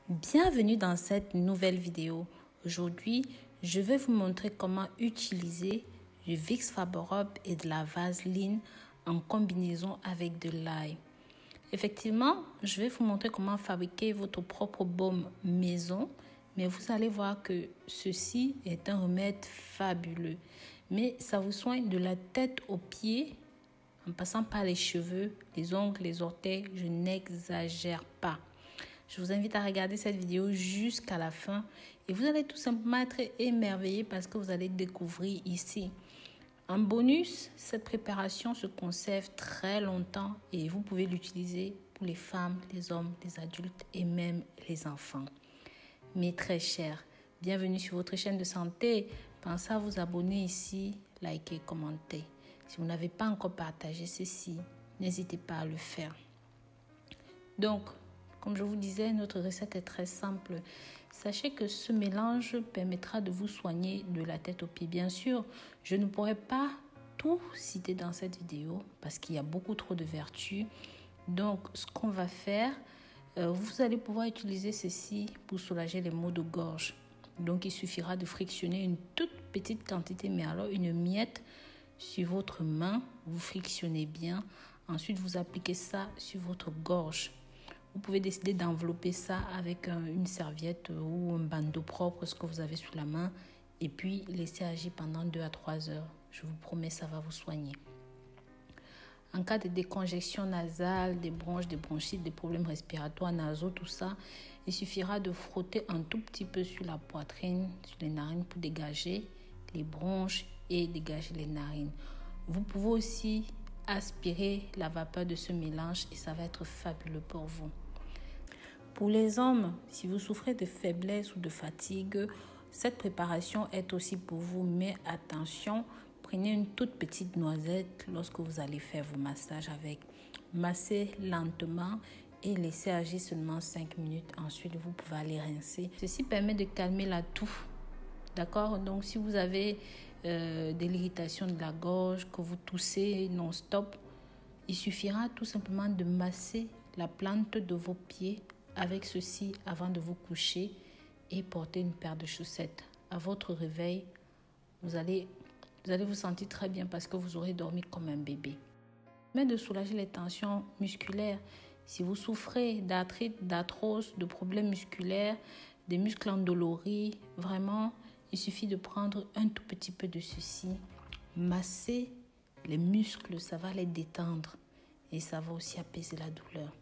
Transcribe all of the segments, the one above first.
Bienvenue dans cette nouvelle vidéo. Aujourd'hui, je vais vous montrer comment utiliser du Vicks VapoRub et de la Vaseline en combinaison avec de l'ail. Effectivement, je vais vous montrer comment fabriquer votre propre baume maison, mais vous allez voir que ceci est un remède fabuleux. Mais ça vous soigne de la tête aux pieds en passant par les cheveux, les ongles, les orteils. Je n'exagère pas. Je vous invite à regarder cette vidéo jusqu'à la fin et vous allez tout simplement être émerveillé parce que vous allez découvrir ici. En bonus, cette préparation se conserve très longtemps et vous pouvez l'utiliser pour les femmes, les hommes, les adultes et même les enfants. Mes très chers, bienvenue sur votre chaîne de santé. Pensez à vous abonner ici, liker, commenter. Si vous n'avez pas encore partagé ceci, n'hésitez pas à le faire. Donc, comme je vous disais, notre recette est très simple. Sachez que ce mélange permettra de vous soigner de la tête aux pieds. Bien sûr, je ne pourrai pas tout citer dans cette vidéo parce qu'il y a beaucoup trop de vertus. Donc, ce qu'on va faire, vous allez pouvoir utiliser ceci pour soulager les maux de gorge. Donc, il suffira de frictionner une toute petite quantité, mais alors une miette sur votre main. Vous frictionnez bien. Ensuite, vous appliquez ça sur votre gorge. Vous pouvez décider d'envelopper ça avec une serviette ou un bandeau propre, ce que vous avez sous la main, et puis laisser agir pendant 2 à 3 heures. Je vous promets, ça va vous soigner. En cas de décongestion nasale, des bronches, des bronchites, des problèmes respiratoires nasaux, tout ça, il suffira de frotter un tout petit peu sur la poitrine, sur les narines pour dégager les bronches et dégager les narines. Vous pouvez aussi aspirer la vapeur de ce mélange et ça va être fabuleux pour vous. Pour les hommes, si vous souffrez de faiblesse ou de fatigue, cette préparation est aussi pour vous. Mais attention, prenez une toute petite noisette lorsque vous allez faire vos massages avec. Massez lentement et laissez agir seulement 5 minutes. Ensuite, vous pouvez aller rincer. Ceci permet de calmer la toux. D'accord? Donc, si vous avez de l'irritation de la gorge, que vous toussez non-stop, il suffira tout simplement de masser la plante de vos pieds avec ceci avant de vous coucher et porter une paire de chaussettes. À votre réveil, vous allez vous sentir très bien parce que vous aurez dormi comme un bébé. Mais de soulager les tensions musculaires. Si vous souffrez d'arthrite, d'arthrose, de problèmes musculaires, des muscles endoloris, vraiment, il suffit de prendre un tout petit peu de ceci, masser les muscles, ça va les détendre et ça va aussi apaiser la douleur.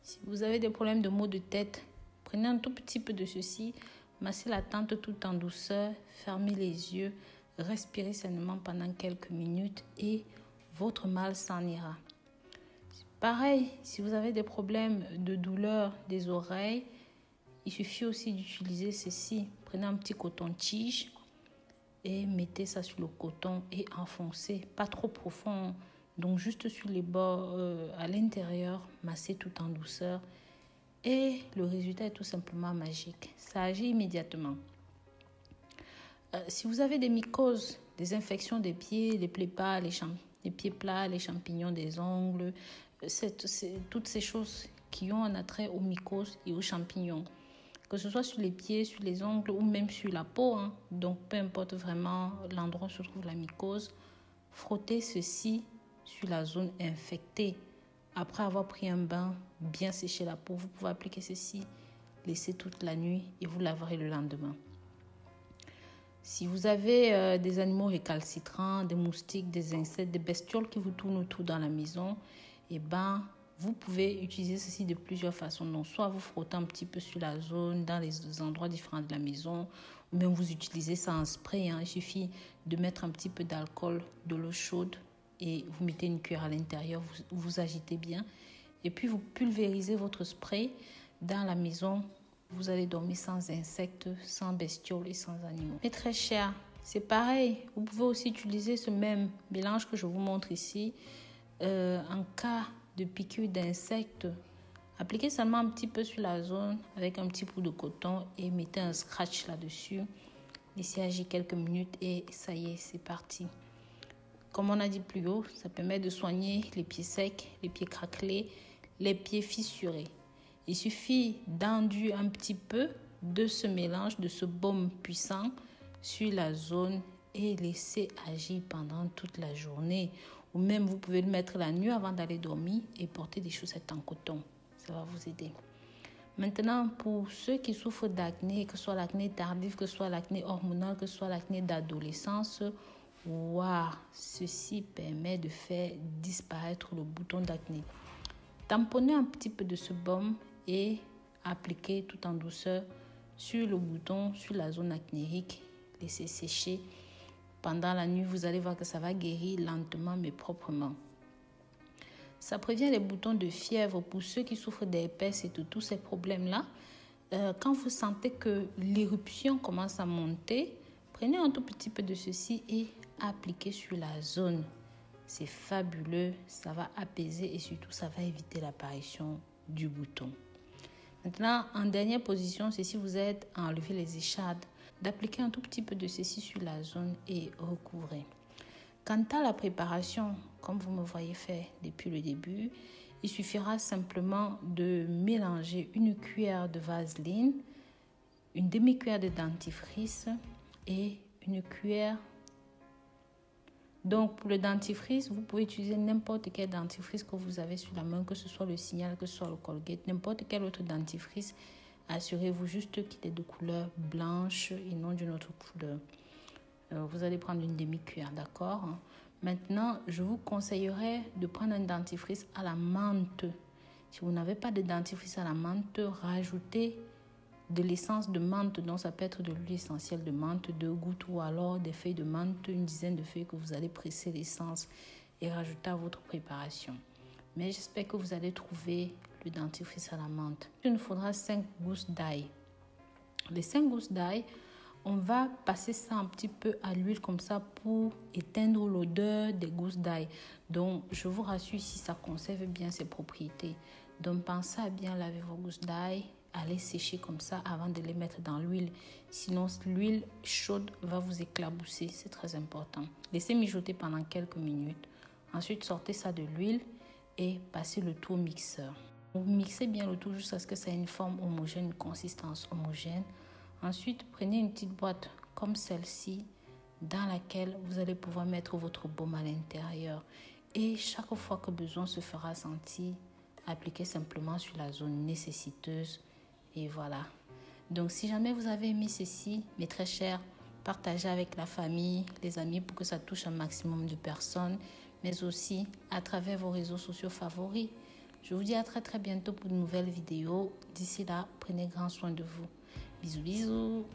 Si vous avez des problèmes de maux de tête, prenez un tout petit peu de ceci, massez la tente tout en douceur, fermez les yeux, respirez sainement pendant quelques minutes et votre mal s'en ira. Pareil, si vous avez des problèmes de douleur des oreilles, il suffit aussi d'utiliser ceci. Prenez un petit coton-tige et mettez ça sur le coton et enfoncez, pas trop profond. Donc juste sur les bords, à l'intérieur, massez tout en douceur. Et le résultat est tout simplement magique. Ça agit immédiatement. Si vous avez des mycoses, des infections des pieds, des plaies pâles, les pieds plats, les champignons des ongles, toutes ces choses qui ont un attrait aux mycoses et aux champignons. Que ce soit sur les pieds, sur les ongles ou même sur la peau. Donc peu importe vraiment l'endroit où se trouve la mycose, frottez ceci sur la zone infectée. Après avoir pris un bain, bien séché la peau, vous pouvez appliquer ceci, laisser toute la nuit et vous laverez le lendemain. Si vous avez des animaux récalcitrants, des moustiques, des insectes, des bestioles qui vous tournent autour dans la maison, vous pouvez utiliser ceci de plusieurs façons. Donc, soit vous frottez un petit peu sur la zone, dans les endroits différents de la maison, ou même vous utilisez ça en spray. Il suffit de mettre un petit peu d'alcool, de l'eau chaude, et vous mettez une cuillère à l'intérieur, vous agitez bien. Et puis, vous pulvérisez votre spray dans la maison. Vous allez dormir sans insectes, sans bestioles et sans animaux. Mais très cher, c'est pareil. Vous pouvez aussi utiliser ce même mélange que je vous montre ici en cas de piqûre d'insectes. Appliquez seulement un petit peu sur la zone avec un petit bout de coton et mettez un scratch là-dessus. Laissez agir quelques minutes et ça y est, c'est parti. Comme on a dit plus haut, ça permet de soigner les pieds secs, les pieds craquelés, les pieds fissurés. Il suffit d'enduire un petit peu de ce mélange, de ce baume puissant sur la zone et laisser agir pendant toute la journée. Ou même vous pouvez le mettre la nuit avant d'aller dormir et porter des chaussettes en coton. Ça va vous aider. Maintenant, pour ceux qui souffrent d'acné, que ce soit l'acné tardif, que ce soit l'acné hormonal, que ce soit l'acné d'adolescence, ceci permet de faire disparaître le bouton d'acné. Tamponnez un petit peu de ce baume et appliquez tout en douceur sur le bouton, sur la zone acnéique. Laissez sécher. Pendant la nuit, vous allez voir que ça va guérir lentement mais proprement. Ça prévient les boutons de fièvre pour ceux qui souffrent d'herpès et de tous ces problèmes-là. Quand vous sentez que l'éruption commence à monter, prenez un tout petit peu de ceci et appliquez sur la zone. C'est fabuleux, ça va apaiser et surtout ça va éviter l'apparition du bouton. Maintenant, en dernière position, c'est si vous êtes à enlever les échardes, d'appliquer un tout petit peu de ceci sur la zone et recouvrer. Quant à la préparation, comme vous me voyez faire depuis le début, il suffira simplement de mélanger une cuillère de vaseline, une demi-cuillère de dentifrice et une cuillère. Donc pour le dentifrice, vous pouvez utiliser n'importe quel dentifrice que vous avez sur la main, que ce soit le Signal, que ce soit le Colgate, n'importe quel autre dentifrice. Assurez-vous juste qu'il est de couleur blanche et non d'une autre couleur. Vous allez prendre une demi-cuillère, d'accord? Maintenant, je vous conseillerais de prendre un dentifrice à la menthe. Si vous n'avez pas de dentifrice à la menthe, rajoutez de l'essence de menthe, donc ça peut être de l'huile essentielle de menthe, 2 gouttes ou alors des feuilles de menthe, une dizaine de feuilles que vous allez presser l'essence et rajouter à votre préparation. Mais j'espère que vous allez trouver le dentifrice à la menthe. Il nous faudra 5 gousses d'ail. Les 5 gousses d'ail, on va passer ça un petit peu à l'huile comme ça pour éteindre l'odeur des gousses d'ail. Donc, je vous rassure, si ça conserve bien ses propriétés. Donc, pensez à bien laver vos gousses d'ail, à les sécher comme ça avant de les mettre dans l'huile. Sinon, l'huile chaude va vous éclabousser. C'est très important. Laissez mijoter pendant quelques minutes. Ensuite, sortez ça de l'huile et passez le tout au mixeur. Vous mixez bien le tout jusqu'à ce que ça ait une forme homogène, une consistance homogène. Ensuite, prenez une petite boîte comme celle-ci dans laquelle vous allez pouvoir mettre votre baume à l'intérieur. Et chaque fois que besoin se fera sentir, appliquez simplement sur la zone nécessiteuse. Et voilà. Donc, si jamais vous avez aimé ceci, mes très chers, partagez avec la famille, les amis pour que ça touche un maximum de personnes, mais aussi à travers vos réseaux sociaux favoris. Je vous dis à très très bientôt pour de nouvelles vidéos. D'ici là, prenez grand soin de vous. Bisous, bisous.